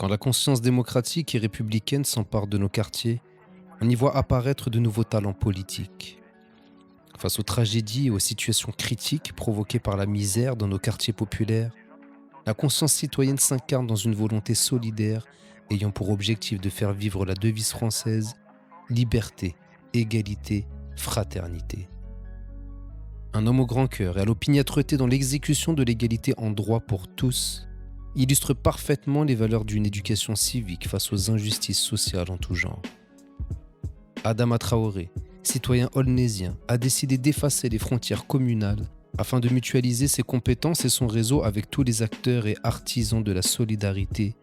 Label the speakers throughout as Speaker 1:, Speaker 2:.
Speaker 1: Quand la conscience démocratique et républicaine s'empare de nos quartiers, on y voit apparaître de nouveaux talents politiques. Face aux tragédies et aux situations critiques provoquées par la misère dans nos quartiers populaires, la conscience citoyenne s'incarne dans une volonté solidaire ayant pour objectif de faire vivre la devise française: liberté, égalité, fraternité. Un homme au grand cœur et à l'opiniâtreté dans l'exécution de l'égalité en droit pour tous illustre parfaitement les valeurs d'une éducation civique face aux injustices sociales en tout genre. Adama Traoré, citoyen holnésien, a décidé d'effacer les frontières communales afin de mutualiser ses compétences et son réseau avec tous les acteurs et artisans de la solidarité,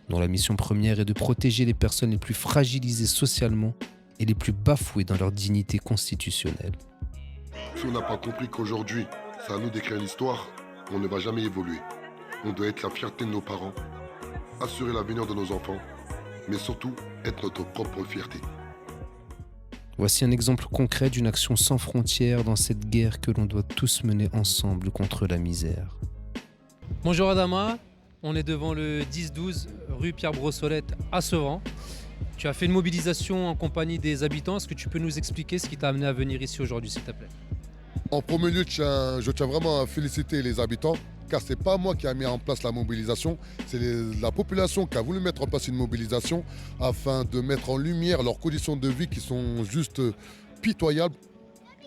Speaker 1: dont la mission première est de protéger les personnes les plus fragilisées socialement et les plus bafouées dans leur dignité constitutionnelle.
Speaker 2: Si on n'a pas compris qu'aujourd'hui, c'est à nous d'écrire l'histoire, on ne va jamais évoluer. On doit être la fierté de nos parents, assurer l'avenir de nos enfants, mais surtout être notre propre fierté.
Speaker 1: Voici un exemple concret d'une action sans frontières dans cette guerre que l'on doit tous mener ensemble contre la misère.
Speaker 3: Bonjour Adama, on est devant le 10-12 rue Pierre-Brossolette à Sevran. Tu as fait une mobilisation en compagnie des habitants. Est-ce que tu peux nous expliquer ce qui t'a amené à venir ici aujourd'hui, s'il te plaît?
Speaker 2: En premier lieu, je tiens vraiment à féliciter les habitants, car ce n'est pas moi qui a mis en place la mobilisation, c'est la population qui a voulu mettre en place une mobilisation afin de mettre en lumière leurs conditions de vie qui sont juste pitoyables,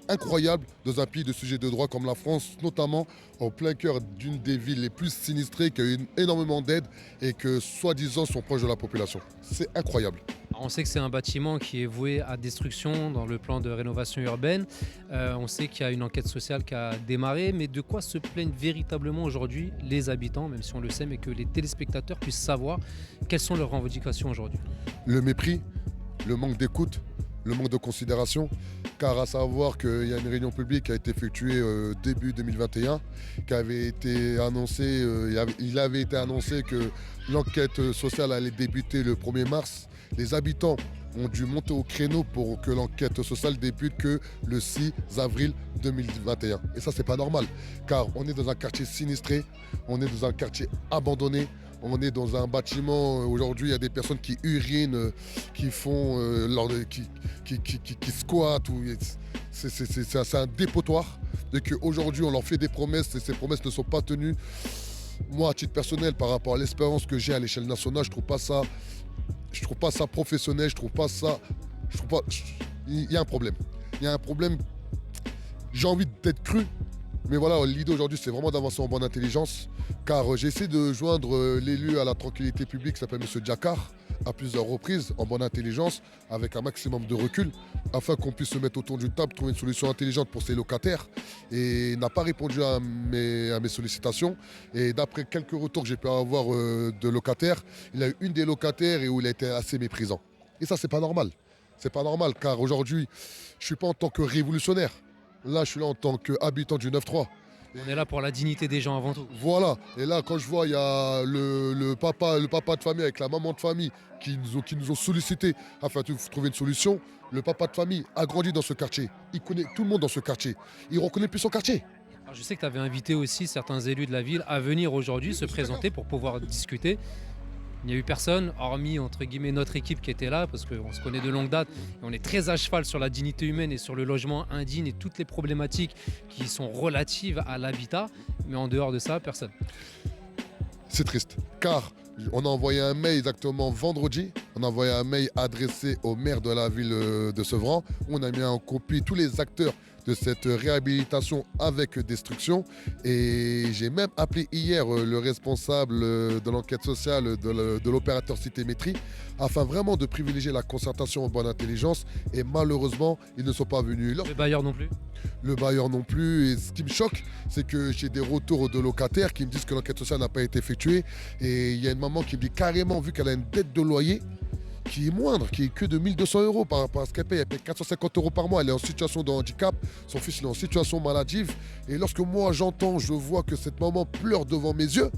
Speaker 2: incroyables dans un pays de sujets de droit comme la France, notamment en plein cœur d'une des villes les plus sinistrées, qui a eu énormément d'aide et que soi-disant sont proches de la population. C'est incroyable.
Speaker 3: On sait que c'est un bâtiment qui est voué à destruction dans le plan de rénovation urbaine. On sait qu'il y a une enquête sociale qui a démarré, mais de quoi se plaignent véritablement aujourd'hui les habitants, même si on le sait, mais que les téléspectateurs puissent savoir quelles sont leurs revendications aujourd'hui?
Speaker 2: Le mépris, le manque d'écoute, le manque de considération, car à savoir qu'il y a une réunion publique qui a été effectuée début 2021, qui avait été annoncée, il avait été annoncé que l'enquête sociale allait débuter le 1er mars. Les habitants ont dû monter au créneau pour que l'enquête sociale débute que le 6 avril 2021. Et ça, c'est pas normal, car on est dans un quartier sinistré, on est dans un quartier abandonné, on est dans un bâtiment, aujourd'hui il y a des personnes qui urinent, qui font, qui squattent. C'est un dépotoir. Et qu'aujourd'hui on leur fait des promesses et ces promesses ne sont pas tenues. Moi, à titre personnel, par rapport à l'expérience que j'ai à l'échelle nationale, je trouve pas ça professionnel, il y a un problème. Il y a un problème. J'ai envie d'être cru. Mais voilà, l'idée aujourd'hui, c'est vraiment d'avancer en bonne intelligence, car j'ai essayé de joindre l'élu à la tranquillité publique, qui s'appelle M. Diakar, à plusieurs reprises, en bonne intelligence, avec un maximum de recul, afin qu'on puisse se mettre autour d'une table, trouver une solution intelligente pour ses locataires. Et il n'a pas répondu à mes sollicitations. Et d'après quelques retours que j'ai pu avoir de locataires, il a eu une des locataires et où il a été assez méprisant. Et ça, c'est pas normal. C'est pas normal, car aujourd'hui, je ne suis pas en tant que révolutionnaire. Là, je suis là en tant qu'habitant du 9-3.
Speaker 3: On est là pour la dignité des gens avant tout.
Speaker 2: Voilà. Et là, quand je vois, il y a le papa de famille avec la maman de famille qui nous ont sollicité afin de trouver une solution. Le papa de famille a grandi dans ce quartier. Il connaît tout le monde dans ce quartier. Il ne reconnaît plus son quartier.
Speaker 3: Alors, je sais que tu avais invité aussi certains élus de la ville à venir aujourd'hui se présenter pour pouvoir discuter. Il n'y a eu personne, hormis entre guillemets notre équipe qui était là, parce qu'on se connaît de longue date, et on est très à cheval sur la dignité humaine et sur le logement indigne et toutes les problématiques qui sont relatives à l'habitat, mais en dehors de ça, personne.
Speaker 2: C'est triste, car on a envoyé un mail exactement vendredi, on a envoyé un mail adressé au maire de la ville de Sevran, où on a mis en copie tous les acteurs de cette réhabilitation avec destruction. Et j'ai même appelé hier le responsable de l'enquête sociale de l'opérateur Citémétrie afin vraiment de privilégier la concertation en bonne intelligence. Et malheureusement, ils ne sont pas venus.
Speaker 3: Le bailleur non plus?
Speaker 2: Le bailleur non plus. Et ce qui me choque, c'est que j'ai des retours de locataires qui me disent que l'enquête sociale n'a pas été effectuée. Et il y a une maman qui me dit carrément, vu qu'elle a une dette de loyer, qui est moindre, qui est que de 1 200 € par rapport à ce qu'elle paye. Elle paye 450 € par mois, elle est en situation de handicap, son fils il est en situation maladive. Et lorsque moi j'entends, je vois que cette maman pleure devant mes yeux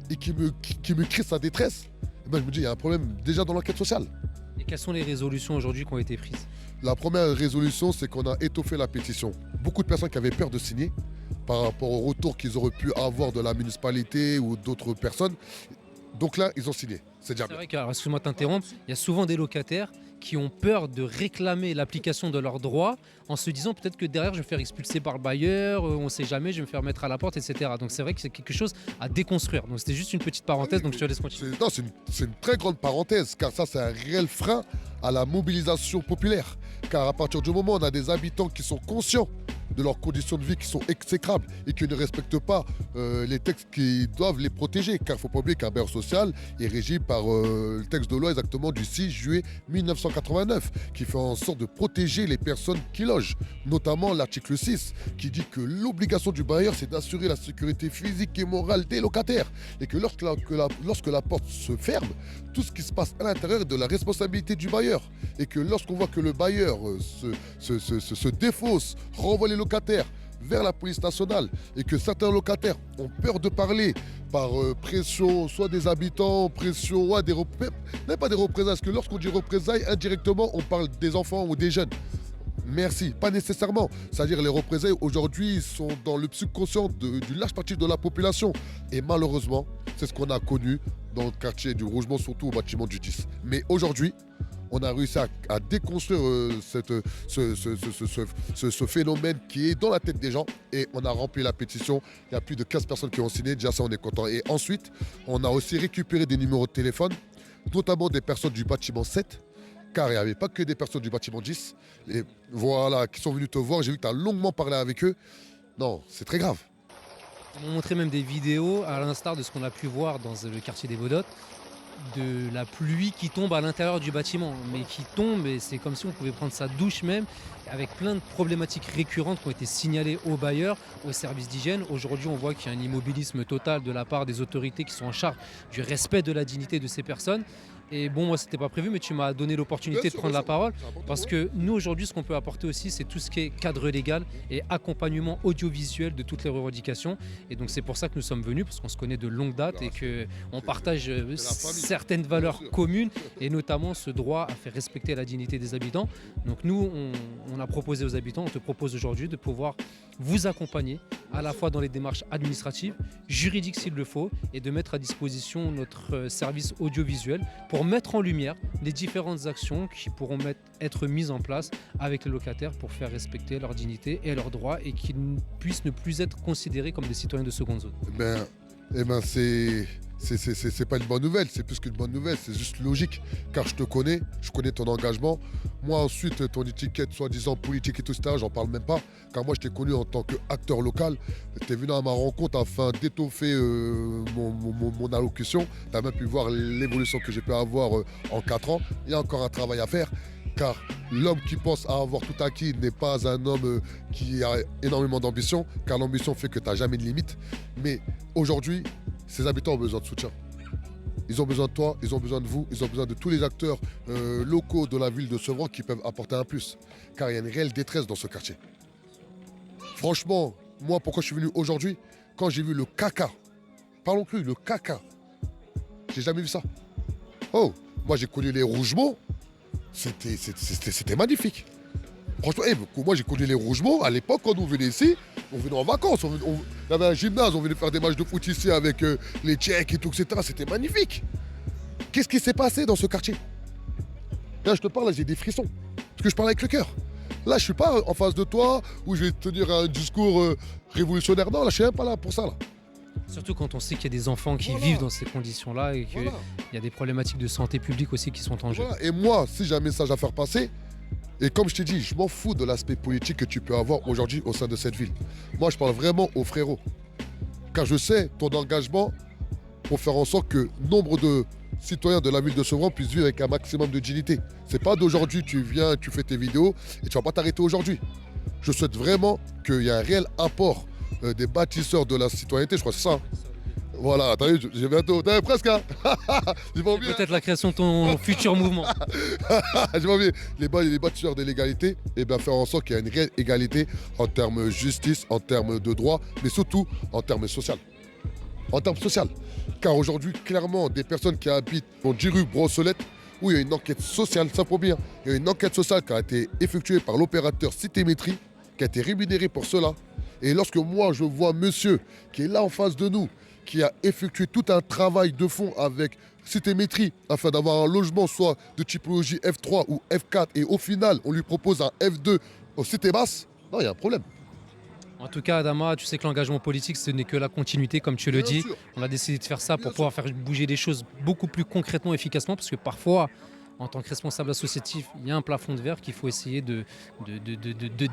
Speaker 2: et qui me crie sa détresse, eh ben, je me dis il y a un problème déjà dans l'enquête sociale.
Speaker 3: Et quelles sont les résolutions aujourd'hui qui ont été prises?
Speaker 2: La première résolution, c'est qu'on a étoffé la pétition. Beaucoup de personnes qui avaient peur de signer par rapport au retour qu'ils auraient pu avoir de la municipalité ou d'autres personnes, Donc là, ils ont signé. C'est déjà
Speaker 3: C'est
Speaker 2: bien.
Speaker 3: vrai que, alors, excuse-moi de t'interrompre, il y a souvent des locataires qui ont peur de réclamer l'application de leurs droits en se disant peut-être que derrière je vais me faire expulser par le bailleur, on ne sait jamais, je vais me faire mettre à la porte, etc. Donc c'est vrai que c'est quelque chose à déconstruire. Donc c'était juste une petite parenthèse, donc je te laisse continuer.
Speaker 2: Non, c'est une très grande parenthèse, car ça, c'est un réel frein à la mobilisation populaire. Car à partir du moment où on a des habitants qui sont conscients de leurs conditions de vie qui sont exécrables et qui ne respectent pas les textes qui doivent les protéger. Car il ne faut pas oublier qu'un bailleur social est régi par le texte de loi exactement du 6 juillet 1989 qui fait en sorte de protéger les personnes qui logent. Notamment l'article 6 qui dit que l'obligation du bailleur c'est d'assurer la sécurité physique et morale des locataires. Et que lorsque la porte se ferme, tout ce qui se passe à l'intérieur est de la responsabilité du bailleur. Et que lorsqu'on voit que le bailleur se défausse, renvoie les locataires vers la police nationale et que certains locataires ont peur de parler par pression, soit des habitants, pression, ouais, même pas des représailles, parce que lorsqu'on dit représailles, indirectement, on parle des enfants ou des jeunes. Merci, pas nécessairement. C'est-à-dire les représailles aujourd'hui sont dans le subconscient d'une large partie de la population. Et malheureusement, c'est ce qu'on a connu dans le quartier du Rougemont, surtout au bâtiment du 10. Mais aujourd'hui, on a réussi à déconstruire ce phénomène qui est dans la tête des gens et on a rempli la pétition. Il y a plus de 15 personnes qui ont signé, déjà ça on est content. Et ensuite, on a aussi récupéré des numéros de téléphone, notamment des personnes du bâtiment 7, car il n'y avait pas que des personnes du bâtiment 10. Et voilà, qui sont venus te voir, j'ai vu que tu as longuement parlé avec eux. Non, c'est très grave.
Speaker 3: Ils m'ont montré même des vidéos, à l'instar de ce qu'on a pu voir dans le quartier des Vaudottes, de la pluie qui tombe à l'intérieur du bâtiment, mais qui tombe et c'est comme si on pouvait prendre sa douche même, avec plein de problématiques récurrentes qui ont été signalées aux bailleurs, aux services d'hygiène. Aujourd'hui, on voit qu'il y a un immobilisme total de la part des autorités qui sont en charge du respect de la dignité de ces personnes. Et bon, moi, c'était pas prévu, mais tu m'as donné l'opportunité de prendre la parole. Parce que nous, aujourd'hui, ce qu'on peut apporter aussi, c'est tout ce qui est cadre légal et accompagnement audiovisuel de toutes les revendications. Et donc, c'est pour ça que nous sommes venus, parce qu'on se connaît de longue date et qu'on partage certaines valeurs communes, et notamment ce droit à faire respecter la dignité des habitants. Donc, nous, on a proposé aux habitants, on te propose aujourd'hui de pouvoir vous accompagner à la fois dans les démarches administratives, juridiques s'il le faut, et de mettre à disposition notre service audiovisuel pour mettre en lumière les différentes actions qui pourront être mises en place avec les locataires pour faire respecter leur dignité et leurs droits et qu'ils puissent ne plus être considérés comme des citoyens de seconde zone.
Speaker 2: C'est pas une bonne nouvelle, c'est plus qu'une bonne nouvelle, c'est juste logique. Car je connais ton engagement. Moi ensuite, ton étiquette soi-disant politique et tout ça, j'en parle même pas. Car moi je t'ai connu en tant qu'acteur local. Tu es venu à ma rencontre afin d'étoffer mon allocution. Tu as même pu voir l'évolution que j'ai pu avoir en 4 ans. Il y a encore un travail à faire. Car l'homme qui pense à avoir tout acquis n'est pas un homme qui a énormément d'ambition. Car l'ambition fait que tu n'as jamais de limite. Mais aujourd'hui, ces habitants ont besoin de soutien. Ils ont besoin de toi, ils ont besoin de vous, ils ont besoin de tous les acteurs locaux de la ville de Sevran qui peuvent apporter un plus. Car il y a une réelle détresse dans ce quartier. Franchement, moi, pourquoi je suis venu aujourd'hui? Quand j'ai vu le caca, parlons plus, le caca, j'ai jamais vu ça. Oh, moi j'ai connu les Rougemont, c'était magnifique. Franchement, moi j'ai connu les Rougemont à l'époque quand on venait ici, on venait en vacances, il y avait un gymnase, on venait faire des matchs de foot ici avec les Tchèques et tout, etc. C'était magnifique. Qu'est-ce qui s'est passé dans ce quartier? Là je te parle, là, j'ai des frissons, parce que je parle avec le cœur. Là je suis pas en face de toi où je vais te tenir un discours révolutionnaire, non, là je suis même pas là pour ça là.
Speaker 3: Surtout quand on sait qu'il y a des enfants qui vivent dans ces conditions-là et qu'il y a des problématiques de santé publique aussi qui sont en jeu.
Speaker 2: Et moi, si j'ai un message à faire passer, et comme je t'ai dit, je m'en fous de l'aspect politique que tu peux avoir aujourd'hui au sein de cette ville. Moi, je parle vraiment aux frérots. Car je sais ton engagement pour faire en sorte que nombre de citoyens de la ville de Sevran puissent vivre avec un maximum de dignité. C'est pas d'aujourd'hui, tu viens, tu fais tes vidéos et tu vas pas t'arrêter aujourd'hui. Je souhaite vraiment qu'il y ait un réel apport des bâtisseurs de la citoyenneté, je crois que c'est ça. Hein. Voilà, t'as vu, j'ai bientôt, t'as vu presque, hein.
Speaker 3: Peut-être la création de ton futur mouvement.
Speaker 2: J'ai pas oublié, les bâtisseurs de l'égalité, et bien faire en sorte qu'il y ait une réelle égalité en termes justice, en termes de droit, mais surtout en termes social. En termes social. Car aujourd'hui, clairement, des personnes qui habitent dans 10 rue Brossolette, où il y a une enquête sociale, ça faut bien, il y a une enquête sociale qui a été effectuée par l'opérateur Citémétrie, qui a été rémunéré pour cela. Et lorsque moi, je vois monsieur qui est là en face de nous, qui a effectué tout un travail de fond avec Citémétrie afin d'avoir un logement soit de typologie F3 ou F4 et au final on lui propose un F2 aux cités basses, non, il y a un problème.
Speaker 3: En tout cas, Adama, tu sais que l'engagement politique, ce n'est que la continuité, comme tu le
Speaker 2: Bien
Speaker 3: dis.
Speaker 2: sûr.
Speaker 3: On a décidé de faire ça pour
Speaker 2: Bien
Speaker 3: pouvoir faire bouger les choses beaucoup plus concrètement, efficacement, parce que parfois, en tant que responsable associatif, il y a un plafond de verre qu'il faut essayer de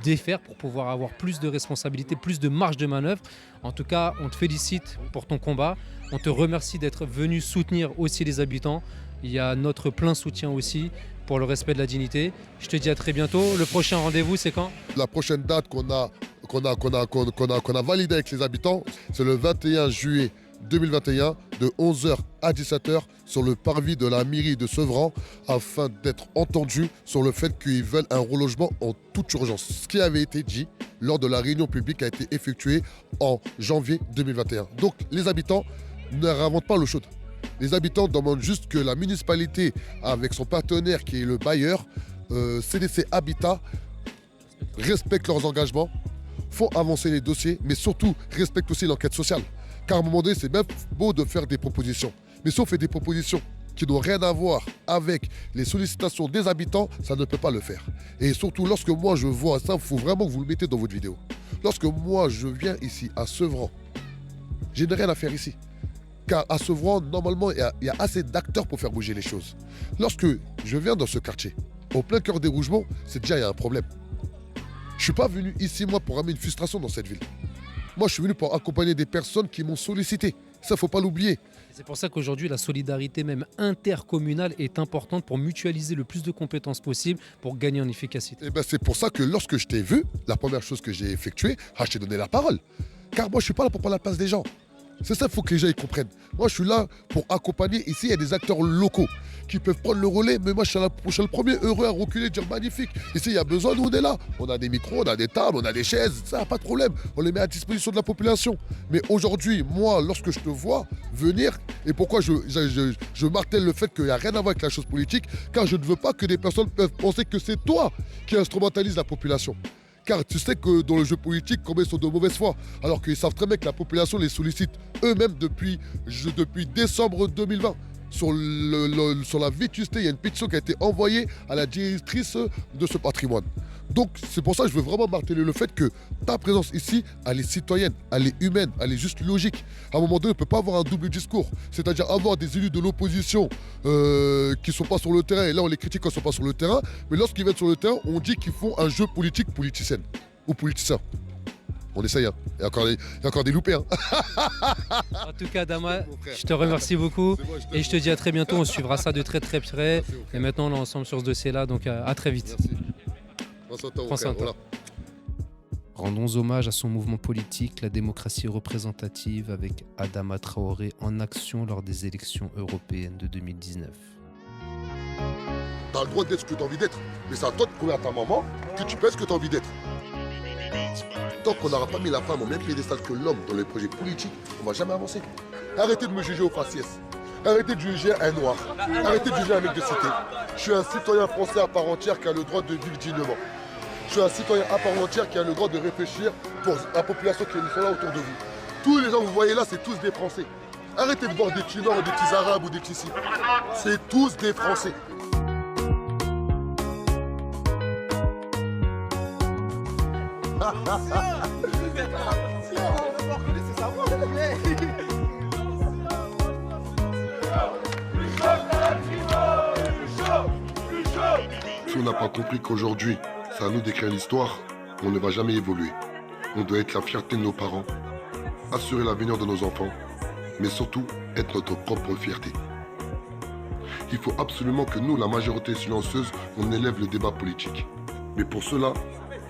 Speaker 3: défaire pour pouvoir avoir plus de responsabilités, plus de marge de manœuvre. En tout cas, on te félicite pour ton combat. On te remercie d'être venu soutenir aussi les habitants. Il y a notre plein soutien aussi pour le respect de la dignité. Je te dis à très bientôt. Le prochain rendez-vous, c'est quand ?
Speaker 2: La prochaine date qu'on a validée avec les habitants, c'est le 21 juillet 2021 de 11h à 17h sur le parvis de la mairie de Sevran afin d'être entendus sur le fait qu'ils veulent un relogement en toute urgence. Ce qui avait été dit lors de la réunion publique a été effectuée en janvier 2021. Donc les habitants ne réinventent pas l'eau chaude. Les habitants demandent juste que la municipalité, avec son partenaire qui est le bailleur, CDC Habitat, respecte leurs engagements, font avancer les dossiers, mais surtout respecte aussi l'enquête sociale. Car à un moment donné, c'est bien beau de faire des propositions. Mais si on fait des propositions qui n'ont rien à voir avec les sollicitations des habitants, ça ne peut pas le faire. Et surtout, lorsque moi je vois ça, il faut vraiment que vous le mettez dans votre vidéo. Lorsque moi je viens ici à Sevran, je n'ai rien à faire ici. Car à Sevran, normalement, il y a assez d'acteurs pour faire bouger les choses. Lorsque je viens dans ce quartier, au plein cœur des Rougemont, c'est déjà il y a un problème. Je ne suis pas venu ici, moi, pour amener une frustration dans cette ville. Moi, je suis venu pour accompagner des personnes qui m'ont sollicité. Ça, il ne faut pas l'oublier.
Speaker 3: C'est pour ça qu'aujourd'hui, la solidarité même intercommunale est importante pour mutualiser le plus de compétences possible pour gagner en efficacité.
Speaker 2: Et ben, c'est pour ça que lorsque je t'ai vu, la première chose que j'ai effectuée, je t'ai donné la parole. Car moi, je ne suis pas là pour prendre la place des gens. C'est ça, il faut que les gens y comprennent. Moi, je suis là pour accompagner. Ici, il y a des acteurs locaux qui peuvent prendre le relais. Mais moi, je suis le premier heureux à reculer, dire magnifique. Ici, il y a besoin, nous, on est là. On a des micros, on a des tables, on a des chaises. Ça, pas de problème. On les met à disposition de la population. Mais aujourd'hui, moi, lorsque je te vois venir, et pourquoi je martèle le fait qu'il n'y a rien à voir avec la chose politique, car je ne veux pas que des personnes peuvent penser que c'est toi qui instrumentalise la population. Car tu sais que dans le jeu politique, combien ils sont de mauvaise foi. Alors qu'ils savent très bien que la population les sollicite eux-mêmes depuis décembre 2020. Sur la vétusté, il y a une pétition qui a été envoyée à la directrice de ce patrimoine. Donc c'est pour ça que je veux vraiment marteler le fait que ta présence ici, elle est citoyenne, elle est humaine, elle est juste logique. À un moment donné, on ne peut pas avoir un double discours. C'est-à-dire avoir des élus de l'opposition qui ne sont pas sur le terrain. Et là, on les critique quand ils ne sont pas sur le terrain. Mais lorsqu'ils viennent sur le terrain, on dit qu'ils font un jeu politique politicienne ou politicien. On essaye, hein. Il y a encore des loupés. Hein.
Speaker 3: En tout cas, Adama, je te remercie beaucoup et je te dis à très bientôt. On suivra ça de très très près. Et maintenant, on est ensemble sur ce dossier-là. Donc à très vite.
Speaker 2: Merci. Prends soin de toi.
Speaker 1: Rendons hommage à son mouvement politique, la démocratie représentative, avec Adama Traoré en action lors des élections européennes de 2019.
Speaker 2: T'as le droit d'être ce que t'as envie d'être, mais c'est à toi de prouver à ta maman que tu peux être ce que t'as envie d'être. Tant qu'on n'aura pas mis la femme au même piédestal que l'homme dans les projets politiques, on va jamais avancer. Arrêtez de me juger au faciès. Arrêtez de juger un noir. Arrêtez de juger un mec de cité. Je suis un citoyen français à part entière qui a le droit de vivre dignement. Je suis un citoyen à part entière qui a le droit de réfléchir pour la population qui est là autour de vous. Tous les gens que vous voyez là, c'est tous des Français. Arrêtez de voir des petits Noirs ou des petits Arabes ou des petits ci. C'est tous des Français. Si on n'a pas compris qu'aujourd'hui, c'est à nous d'écrire l'histoire, on ne va jamais évoluer. On doit être la fierté de nos parents, assurer l'avenir de nos enfants, mais surtout être notre propre fierté. Il faut absolument que nous, la majorité silencieuse, on élève le débat politique. Mais pour cela,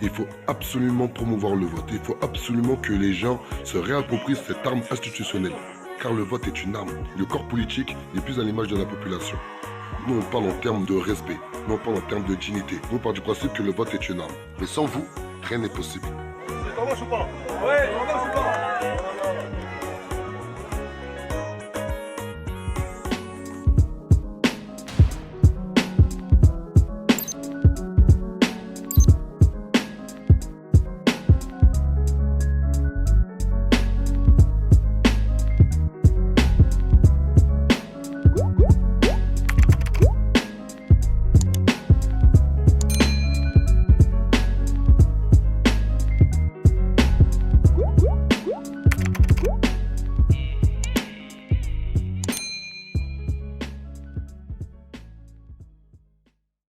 Speaker 2: il faut absolument promouvoir le vote. Il faut absolument que les gens se réapproprient cette arme institutionnelle. Car le vote est une arme. Le corps politique n'est plus à l'image de la population. Nous, on parle en termes de respect. Nous, on parle en termes de dignité. Nous, on part du principe que le vote est une arme. Mais sans vous, rien n'est possible.
Speaker 4: Ça marche ou pas? Ouais, ça marche ou pas?